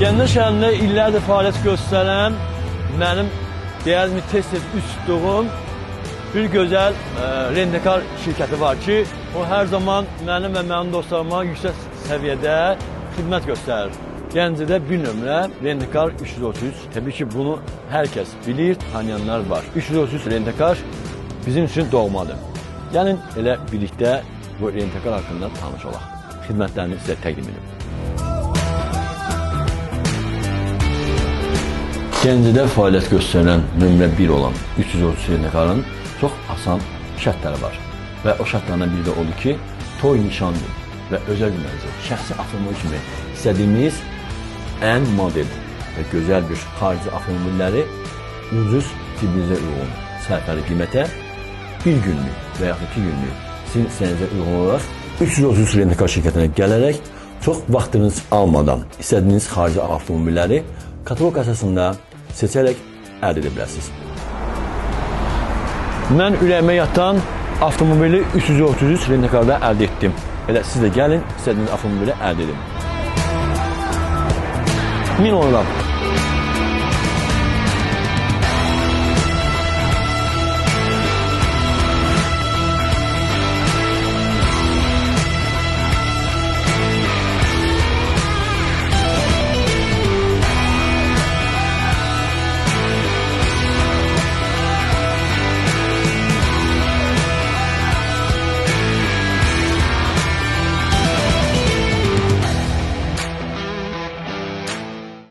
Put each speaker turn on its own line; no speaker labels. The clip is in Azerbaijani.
Gəncə şəhərində illərdir fəaliyyət göstərən, mənim deyəlim tez-tez üst tutduğum bir gözəl rentekar şirkəti var ki, o hər zaman mənim və mənim dostlarıma yüksək səviyyədə xidmət göstərir. Gəncədə bir nömrə rentekar 333. Təbii ki, bunu hər kəs bilir, tanıyanlar var. 333 rentekar bizim üçün doğmadır. Gəlin elə birlikdə bu rentekar haqqında tanış olaq. Xidmətlərini sizə təqdim edim. Gəncədə fəaliyyət göstərən nömrə 1 olan 333 rentekarın çox asan şərtləri var. Və o şərtlərdən biri də odur ki, toy nişandır və özəl günlərinizə, şəxsi avtomobil kimi istədiyimiz ən model və gözəl bir xarici avtomobilləri ucuz cibinizə uyğun sərfəli qiymətə bir günlük və yaxud 2 günlük sizin istəyinizə uyğun olaraq 333 rentekar şirkətinə gələrək çox vaxtınız almadan istədiyiniz xarici avtomobilləri kataloq əsasında seçərək əldə edə bilərsiniz. Mən ürəyimə yatan avtomobili 333 rentekarda əldə etdim. Elə siz də gəlin, istədiyiniz avtomobili əldə edin. 1000 onram.